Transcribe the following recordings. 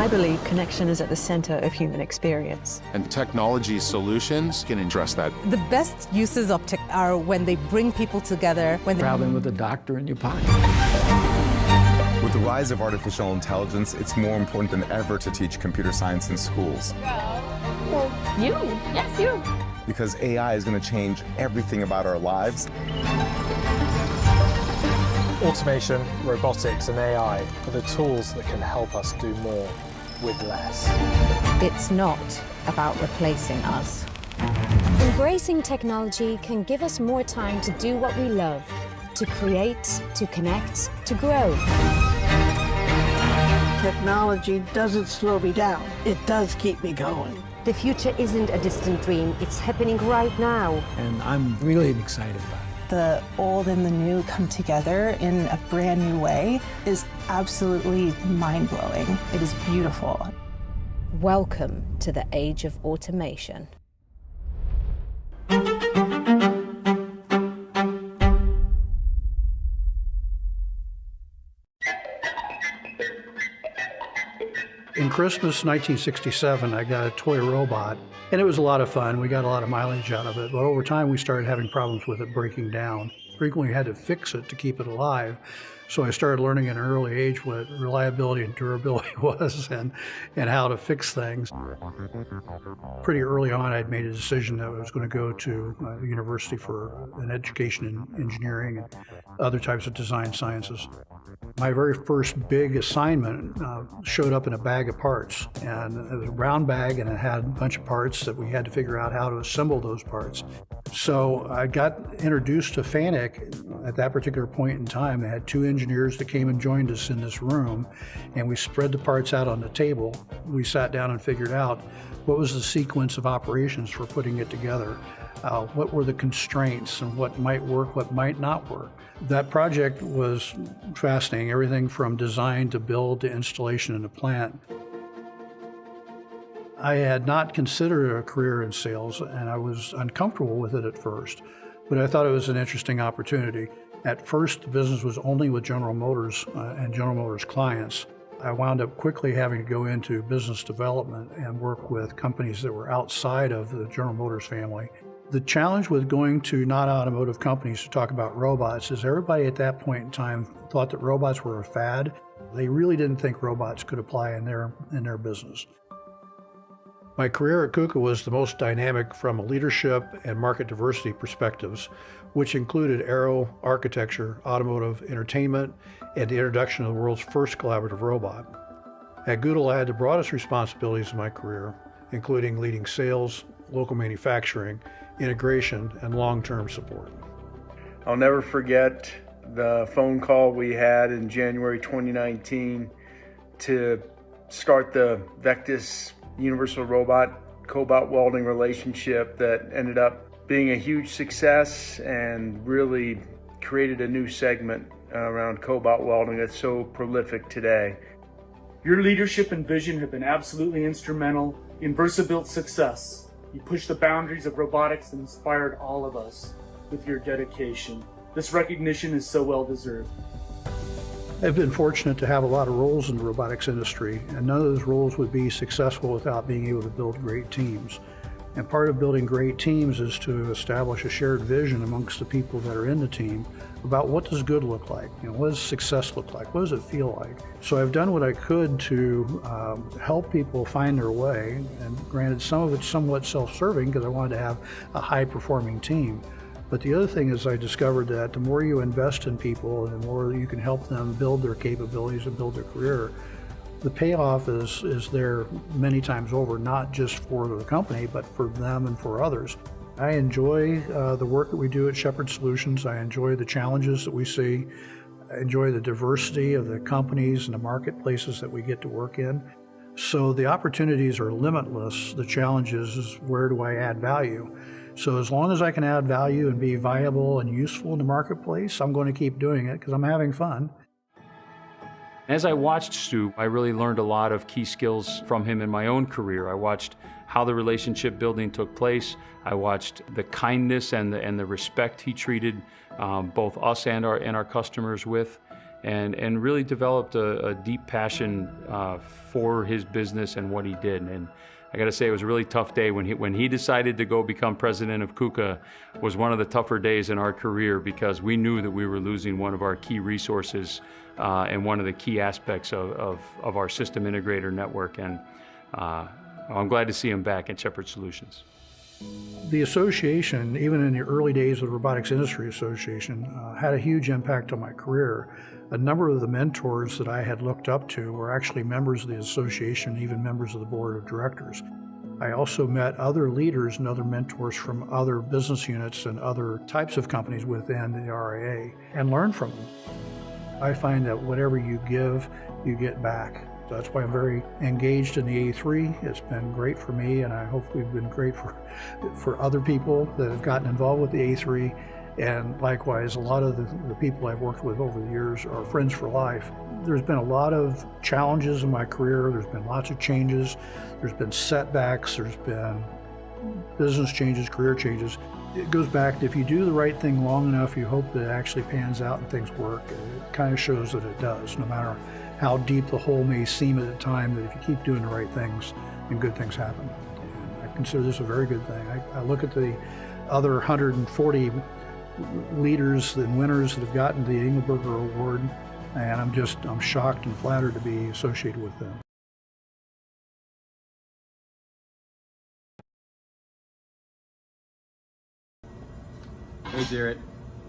I believe connection is at the center of human experience. And technology solutions can address that. The best uses of tech are when they bring people together. When traveling with a doctor in your pocket. With the rise of artificial intelligence, it's more important than ever to teach computer science in schools. Well, you. Yes, you. Because AI is going to change everything about our lives. Automation, robotics, and AI are the tools that can help us do more with less. It's not about replacing us. Embracing technology can give us more time to do what we love, to create, to connect, to grow. Technology doesn't slow me down. It does keep me going. The future isn't a distant dream. It's happening right now. And I'm really excited about it. The old and the new come together in a brand new way is absolutely mind-blowing. It is beautiful. Welcome to the age of automation. In Christmas 1967, I got a toy robot, and it was a lot of fun. We got a lot of mileage out of it, but over time we started having problems with it breaking down. Frequently had to fix it to keep it alive. So I started learning at an early age what reliability and durability was and how to fix things. Pretty early on, I'd made a decision that I was going to go to a university for an education in engineering and other types of design sciences. My very first big assignment showed up in a bag of parts, and it was a brown bag, and it had a bunch of parts that we had to figure out how to assemble those parts. So I got introduced to FANUC at that particular point in time. They had two engineers that came and joined us in this room, and we spread the parts out on the table. We sat down and figured out what was the sequence of operations for putting it together. What were the constraints and what might work, what might not work. That project was fascinating, everything from design to build to installation in the plant. I had not considered a career in sales, and I was uncomfortable with it at first, but I thought it was an interesting opportunity. At first, the business was only with General Motors and General Motors clients. I wound up quickly having to go into business development and work with companies that were outside of the General Motors family. The challenge with going to non-automotive companies to talk about robots is everybody at that point in time thought that robots were a fad. They really didn't think robots could apply in their business. My career at KUKA was the most dynamic from a leadership and market diversity perspectives, which included aero, architecture, automotive, entertainment, and the introduction of the world's first collaborative robot. At Google, I had the broadest responsibilities in my career, including leading sales, local manufacturing, integration, and long-term support. I'll never forget the phone call we had in January 2019 to start the Vectis Universal Robot cobalt welding relationship that ended up being a huge success and really created a new segment around cobalt welding that's so prolific today. Your leadership and vision have been absolutely instrumental in VersaBuilt's success. You pushed the boundaries of robotics and inspired all of us with your dedication. This recognition is so well deserved. I've been fortunate to have a lot of roles in the robotics industry, and none of those roles would be successful without being able to build great teams. And part of building great teams is to establish a shared vision amongst the people that are in the team about what does good look like, what does success look like, what does it feel like. So I've done what I could to help people find their way, and granted some of it's somewhat self-serving because I wanted to have a high-performing team. But the other thing is I discovered that the more you invest in people and the more you can help them build their capabilities and build their career, the payoff is there many times over, not just for the company, but for them and for others. I enjoy the work that we do at Shepherd Solutions. I enjoy the challenges that we see. I enjoy the diversity of the companies and the marketplaces that we get to work in. So the opportunities are limitless. The challenge is where do I add value? So as long as I can add value and be viable and useful in the marketplace, I'm going to keep doing it because I'm having fun. As I watched Stu, I really learned a lot of key skills from him in my own career. I watched how the relationship building took place. I watched the kindness and the respect he treated both us and our customers with. and really developed a deep passion for his business and what he did. And I got to say, it was a really tough day when he decided to go become president of KUKA. Was one of the tougher days in our career, because we knew that we were losing one of our key resources and one of the key aspects of our system integrator network. And I'm glad to see him back at Shepherd Solutions. The association, even in the early days of the Robotics Industry Association, had a huge impact on my career. A number of the mentors that I had looked up to were actually members of the association, even members of the board of directors. I also met other leaders and other mentors from other business units and other types of companies within the RIA, and learned from them. I find that whatever you give, you get back. So that's why I'm very engaged in the A3. It's been great for me, and I hope we've been great for other people that have gotten involved with the A3. And likewise, a lot of the people I've worked with over the years are friends for life. There's been a lot of challenges in my career. There's been lots of changes. There's been setbacks. There's been business changes, career changes. It goes back to, if you do the right thing long enough, you hope that it actually pans out and things work. It kind of shows that it does, no matter how deep the hole may seem at the time, that if you keep doing the right things, then good things happen. And I consider this a very good thing. I look at the other 140 leaders and winners that have gotten the Engelberger Award, and I'm shocked and flattered to be associated with them. Hey Jarrett,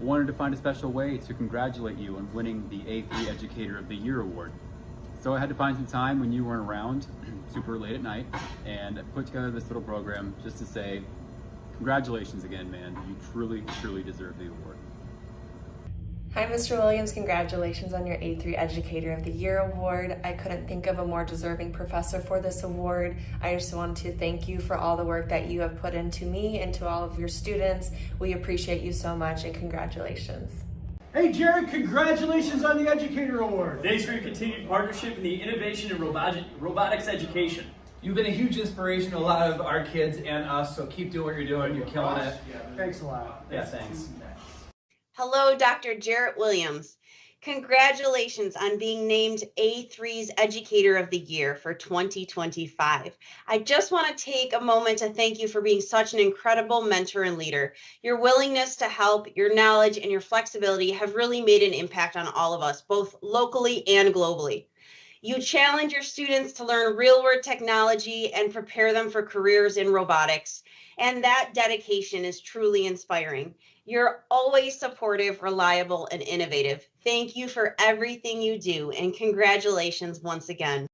I wanted to find a special way to congratulate you on winning the A3 Educator of the Year Award. So I had to find some time when you weren't around, super late at night, and put together this little program just to say, congratulations again, man. You truly, truly deserve the award. Hi, Mr. Williams. Congratulations on your A3 Educator of the Year Award. I couldn't think of a more deserving professor for this award. I just wanted to thank you for all the work that you have put into me and to all of your students. We appreciate you so much, and congratulations. Hey Jared, congratulations on the Educator Award. Thanks for your continued partnership in the innovation in robotics education. You've been a huge inspiration to a lot of our kids and us, so keep doing what you're doing. You're killing it. Thanks a lot. Yeah, thanks. Hello, Dr. Jarrett Williams. Congratulations on being named A3's Educator of the Year for 2025. I just want to take a moment to thank you for being such an incredible mentor and leader. Your willingness to help, your knowledge, and your flexibility have really made an impact on all of us, both locally and globally. You challenge your students to learn real-world technology and prepare them for careers in robotics, and that dedication is truly inspiring. You're always supportive, reliable, and innovative. Thank you for everything you do, and congratulations once again.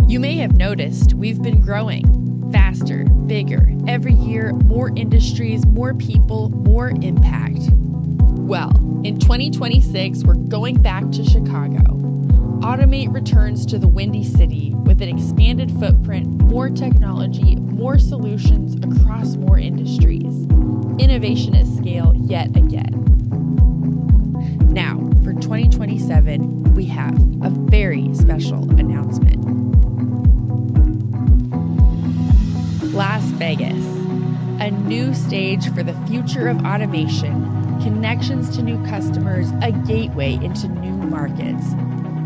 You may have noticed we've been growing faster, bigger, every year, more industries, more people, more impact. Well, in 2026, we're going back to Chicago. Automate returns to the Windy City with an expanded footprint, more technology, more solutions across more industries. Innovation at scale yet again. Now, for 2027, we have a very special announcement. Las Vegas, a new stage for the future of automation, connections to new customers, a gateway into new markets.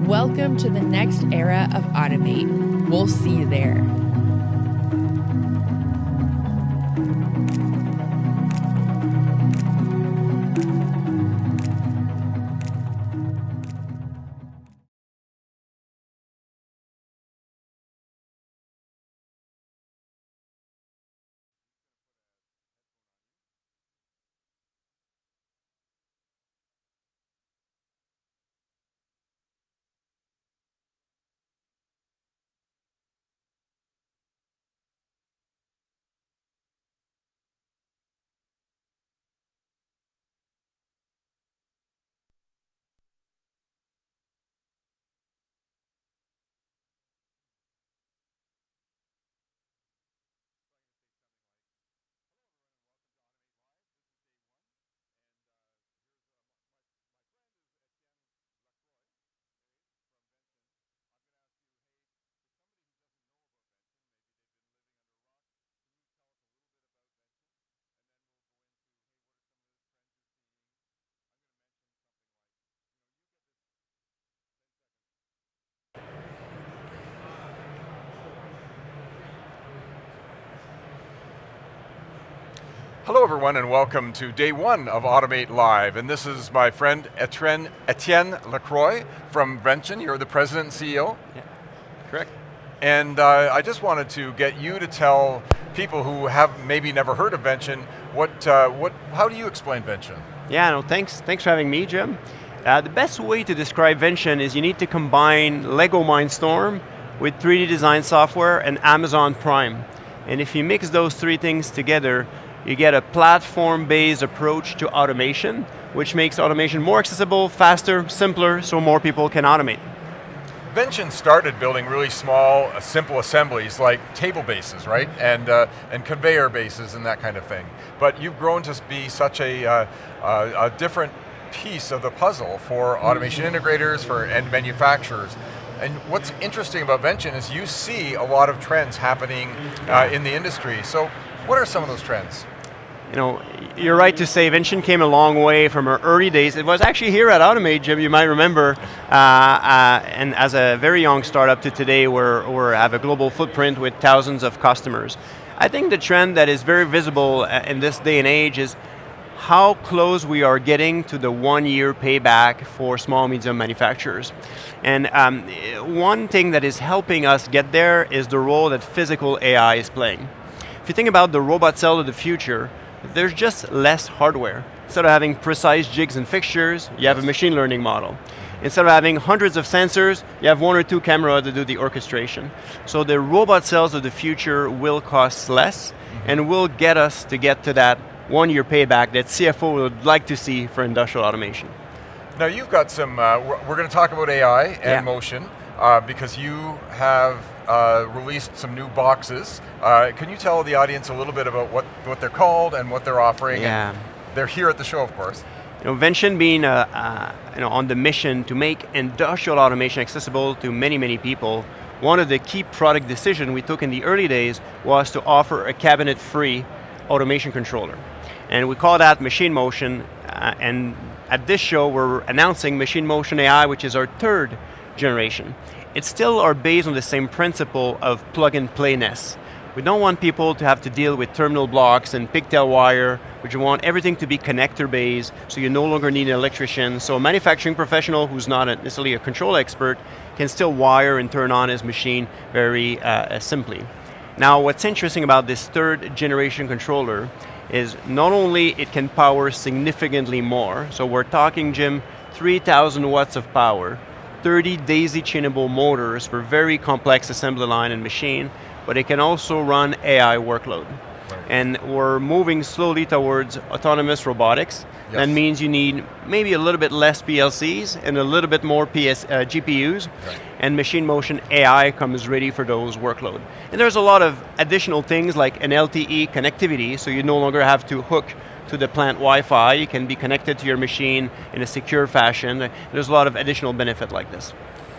Welcome to the next era of Automate. We'll see you there. Hello everyone and welcome to day one of Automate Live. And this is my friend Etienne Lacroix from Vention. You're the president and CEO? Yeah, correct. And I just wanted to get you to tell people who have maybe never heard of Vention, how do you explain Vention? Yeah, no, thanks for having me, Jim. The best way to describe Vention is you need to combine Lego Mindstorm with 3D design software and Amazon Prime. And if you mix those three things together, you get a platform-based approach to automation, which makes automation more accessible, faster, simpler, so more people can automate. Vention started building really small, simple assemblies like table bases, right? And conveyor bases and that kind of thing. But you've grown to be such a different piece of the puzzle for automation integrators, for end manufacturers. And what's interesting about Vention is you see a lot of trends happening in the industry. So what are some of those trends? You know, you're right to say Vention came a long way from our early days. It was actually here at Automate, Jim, you might remember, and as a very young startup to today, we have a global footprint with thousands of customers. I think the trend that is very visible in this day and age is how close we are getting to the 1 year payback for small, medium manufacturers. And one thing that is helping us get there is the role that physical AI is playing. If you think about the robot cell of the future, there's just less hardware. Instead of having precise jigs and fixtures, you have a machine learning model. Instead of having hundreds of sensors, you have one or two cameras to do the orchestration. So the robot cells of the future will cost less and will get us to get to that 1 year payback that CFO would like to see for industrial automation. Now you've got some, we're going to talk about AI and motion because you have released some new boxes. Can you tell the audience a little bit about what they're called and what they're offering? Yeah. And they're here at the show, of course. You know, Vention being on the mission to make industrial automation accessible to many, many people, one of the key product decisions we took in the early days was to offer a cabinet-free automation controller. And we call that Machine Motion, and at this show we're announcing Machine Motion AI, which is our third generation. It's still are based on the same principle of plug-and-playness. We don't want people to have to deal with terminal blocks and pigtail wire, but you want everything to be connector-based, so you no longer need an electrician. So a manufacturing professional who's not necessarily a control expert can still wire and turn on his machine very simply. Now, what's interesting about this third generation controller is not only it can power significantly more, so we're talking, Jim, 3,000 watts of power, 30 daisy-chainable motors for very complex assembly line and machine, but it can also run AI workload. Right. and we're moving slowly towards autonomous robotics. Yes. That means you need maybe a little bit less PLCs and a little bit more GPUs, and machine motion AI comes ready for those workloads. And there's a lot of additional things like an LTE connectivity, so you no longer have to hook to the plant Wi-Fi. You can be connected to your machine in a secure fashion. There's a lot of additional benefit like this.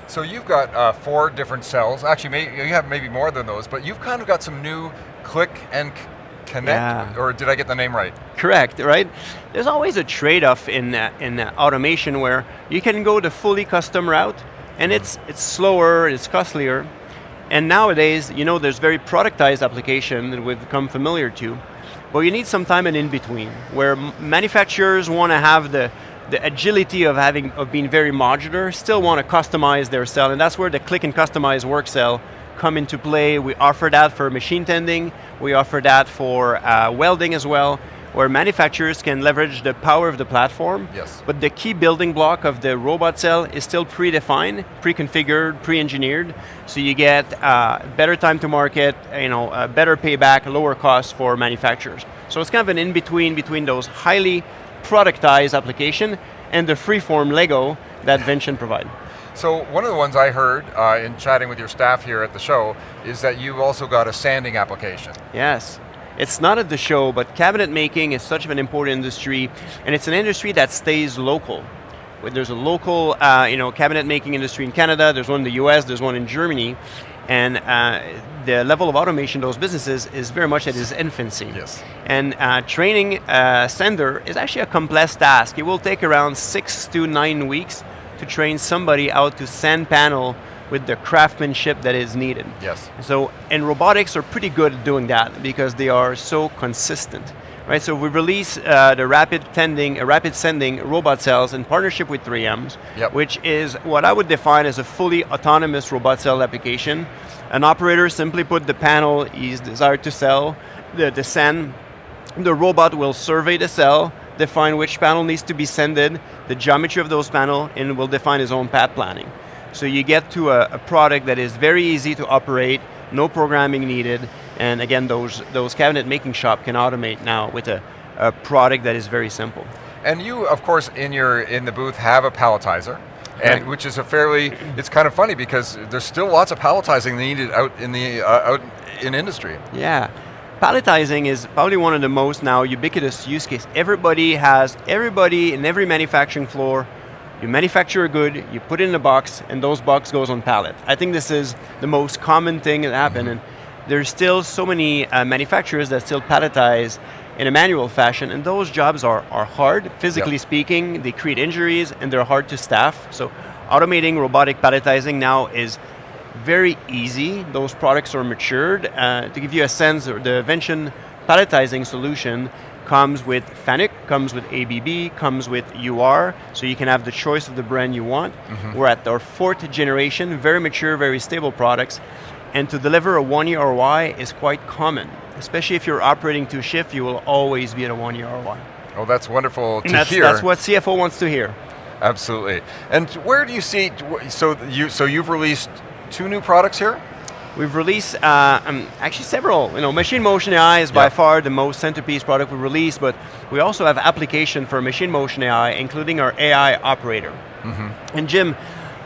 So you've got 4 different cells. Actually, you have maybe more than those, but you've kind of got some new click and connect, or did I get the name right? Correct, right? There's always a trade-off in automation where you can go the fully custom route, and it's slower, it's costlier, and nowadays, there's very productized application that we've become familiar to, but you need some time in between, where manufacturers want to have the agility of being very modular, still want to customize their cell, and that's where the click and customize work cell come into play. We offer that for machine tending, we offer that for welding as well, where manufacturers can leverage the power of the platform. Yes. But the key building block of the robot cell is still predefined, pre-configured, pre-engineered, so you get better time to market, better payback, lower costs for manufacturers. So it's kind of an in-between those highly productized application and the freeform Lego that Vention provide. So one of the ones I heard in chatting with your staff here at the show is that you've also got a sanding application. Yes. It's not at the show, but cabinet making is such an important industry, and it's an industry that stays local. There's a local cabinet making industry in Canada, there's one in the US, there's one in Germany, and the level of automation of those businesses is very much at its infancy. Yes. And training a sender is actually a complex task. It will take around 6 to 9 weeks to train somebody how to sand panel with the craftsmanship that is needed. Yes. So, and robotics are pretty good at doing that because they are so consistent, right? So we release the rapid sending robot cells in partnership with 3Ms, which is what I would define as a fully autonomous robot cell application. An operator simply put the panel he's desired to sell, the send, the robot will survey the cell, define which panel needs to be sended, the geometry of those panels, and will define his own path planning. So you get to a product that is very easy to operate, no programming needed, and again, those cabinet making shop can automate now with a product that is very simple. And you, of course, in the booth have a palletizer, and which is it's kind of funny because there's still lots of palletizing needed out in industry. Yeah. Palletizing is probably one of the most now ubiquitous use case. Everybody in every manufacturing floor, you manufacture a good, you put it in a box, and those box goes on pallet. I think this is the most common thing that happen, and there's still so many manufacturers that still palletize in a manual fashion, and those jobs are hard, physically speaking, they create injuries, and they're hard to staff. So automating robotic palletizing now is very easy. Those products are matured. To give you a sense, the Vention palletizing solution comes with FANUC, comes with ABB, comes with UR, so you can have the choice of the brand you want. We're at our 4th generation, very mature, very stable products, and to deliver a 1-year ROI is quite common. Especially if you're operating 2 shifts, you will always be at a 1-year ROI. Oh, that's wonderful to hear. That's what CFO wants to hear. Absolutely. And where do you see, so you've released 2 new products here? We've released actually several. Machine Motion AI is by far the most centerpiece product we released, but we also have application for Machine Motion AI, including our AI operator. And Jim,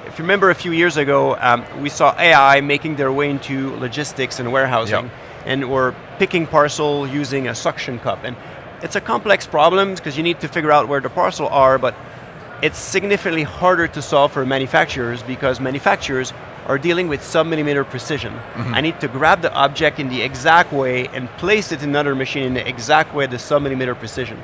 if you remember a few years ago, we saw AI making their way into logistics and warehousing, and we're picking parcel using a suction cup. And it's a complex problem because you need to figure out where the parcel are, but it's significantly harder to solve for manufacturers because manufacturers are dealing with sub-millimeter precision. I need to grab the object in the exact way and place it in another machine in the exact way, the sub-millimeter precision.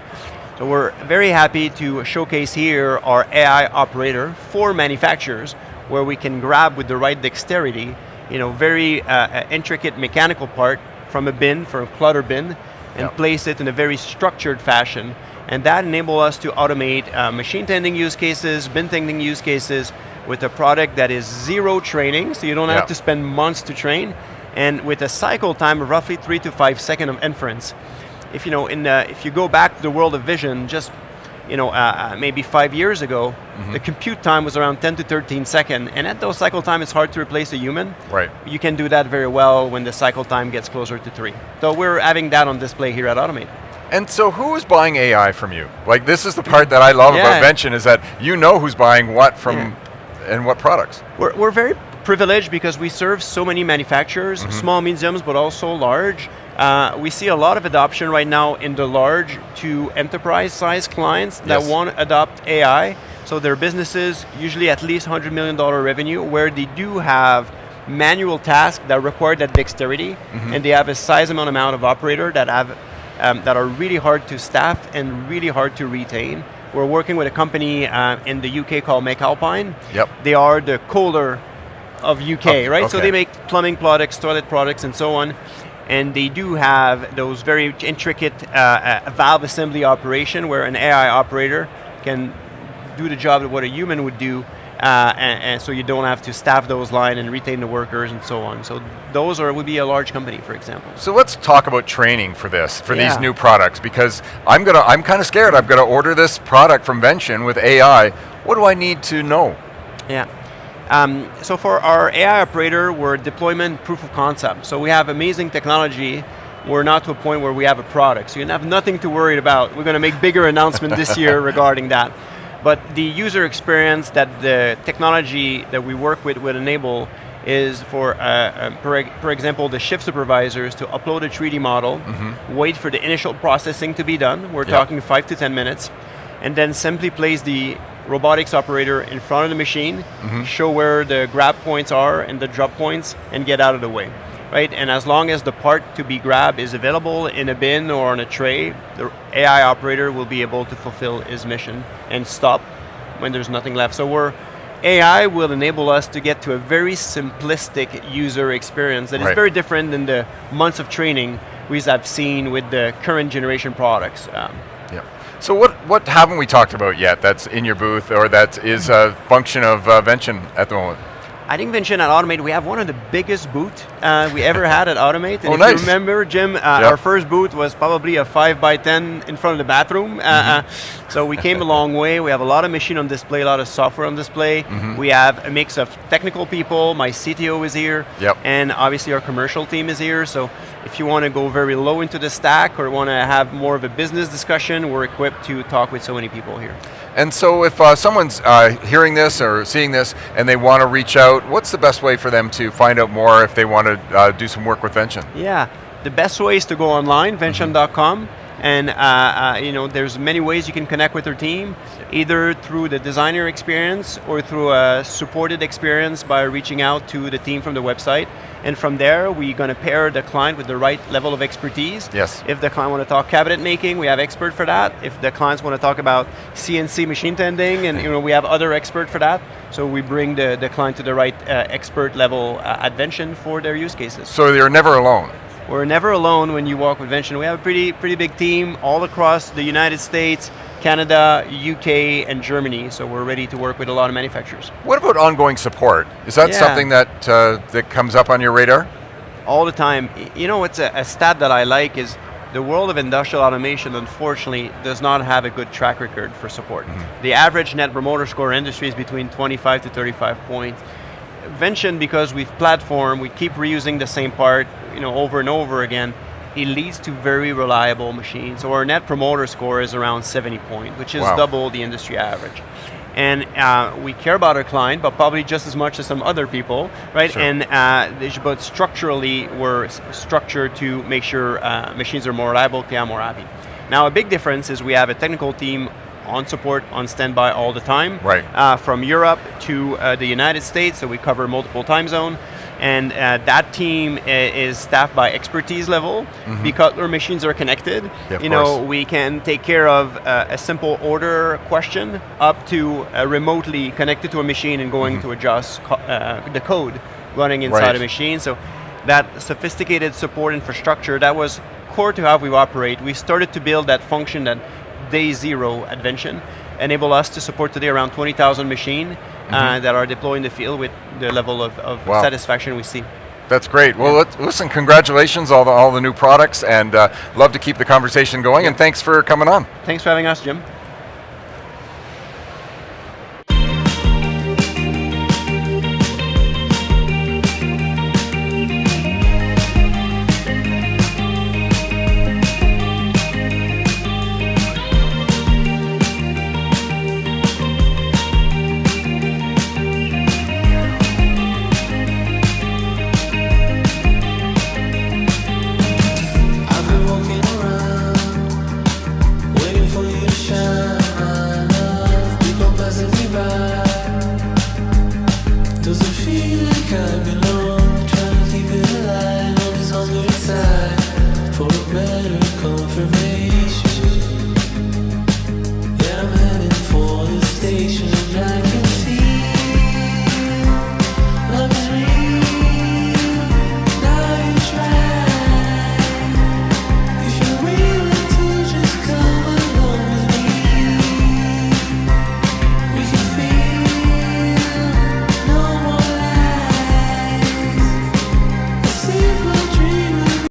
So we're very happy to showcase here our AI operator for manufacturers where we can grab with the right dexterity, very intricate mechanical part from a clutter bin, and place it in a very structured fashion. And that enables us to automate machine tending use cases, bin tending use cases, with a product that is 0 training, so you don't have to spend months to train, and with a cycle time of roughly 3 to 5 seconds of inference. If you go back to the world of vision, just maybe 5 years ago, the compute time was around 10 to 13 seconds, and at those cycle time, it's hard to replace a human. Right. You can do that very well when the cycle time gets closer to 3. So we're having that on display here at Automate. And so who is buying AI from you? Like, this is the part that I love about Vention, is that you know who's buying what from and what products. We're very privileged because we serve so many manufacturers, small, mediums, but also large. We see a lot of adoption right now in the large to enterprise size clients that want to adopt AI. So their businesses, usually at least $100 million revenue, where they do have manual tasks that require that dexterity, and they have a sizable amount of operator that have that are really hard to staff and really hard to retain. We're working with a company in the UK called McAlpine. They are the Kohler of UK, right? So they make plumbing products, toilet products, and so on. And they do have those very intricate valve assembly operation where an AI operator can do the job of what a human would do, and so you don't have to staff those lines and retain the workers and so on. So those would be a large company, for example. So let's talk about training for these new products, because I'm kind of scared. I'm going to order this product from Vention with AI. What do I need to know? So for our AI operator, we're deployment proof of concept. So we have amazing technology. We're not to a point where we have a product. So you have nothing to worry about. We're going to make bigger announcement this year regarding that. But the user experience that the technology that we work with would enable is for example, the shift supervisors to upload a 3D model, wait for the initial processing to be done. We're talking 5 to 10 minutes, and then simply place the robotics operator in front of the machine, show where the grab points are and the drop points, and get out of the way. Right? And as long as the part to be grabbed is available in a bin or on a tray, the AI operator will be able to fulfill his mission and stop when there's nothing left. So AI will enable us to get to a very simplistic user experience that is very different than the months of training we have seen with the current generation products. So what haven't we talked about yet that's in your booth, or that is a function of Vention at the moment? I think Vention at Automate, we have one of the biggest booths we ever had at Automate. And if you remember, Jim, our first booth was probably a 5x10 in front of the bathroom. So we came a long way. We have a lot of machine on display, a lot of software on display. We have a mix of technical people. My CTO is here. And obviously our commercial team is here. So if you want to go very low into the stack or want to have more of a business discussion, we're equipped to talk with so many people here. And so if someone's hearing this or seeing this and they want to reach out, what's the best way for them to find out more if they want to do some work with Vention? The best way is to go online, vention.com, and there's many ways you can connect with our team, either through the designer experience or through a supported experience by reaching out to the team from the website. And from there, we're going to pair the client with the right level of expertise. If the client want to talk cabinet making, we have expert for that. If the clients want to talk about CNC machine tending, and we have other expert for that. So we bring the client to the right expert level at Vention for their use cases. So you're never alone. We're never alone when you walk with Vention. We have a pretty big team all across the United States, Canada, UK, and Germany. So we're ready to work with a lot of manufacturers. What about ongoing support? Is that something that that comes up on your radar? All the time. It's a stat that I like is the world of industrial automation, unfortunately, does not have a good track record for support. The average net promoter score industry is between 25 to 35 points. Vention, because we've platformed, we keep reusing the same part, over and over again, it leads to very reliable machines. So our net promoter score is around 70 points, which is double the industry average. And we care about our client, but probably just as much as some other people, right? But structurally, we're structured to make sure machines are more reliable, they are more happy. Now, a big difference is we have a technical team on support, on standby all the time, from Europe to the United States, so we cover multiple time zones. And that team is staffed by expertise level because our machines are connected. We can take care of a simple order question up to remotely connected to a machine and going to adjust the code running inside a machine. So that sophisticated support infrastructure, that was core to how we operate. We started to build that function that day zero at Vention, enable us to support today around 20,000 machines that are deployed in the field with the level of satisfaction we see. That's great. Well, listen, congratulations on all the new products, and love to keep the conversation going, and thanks for coming on. Thanks for having us, Jim. feel like I've been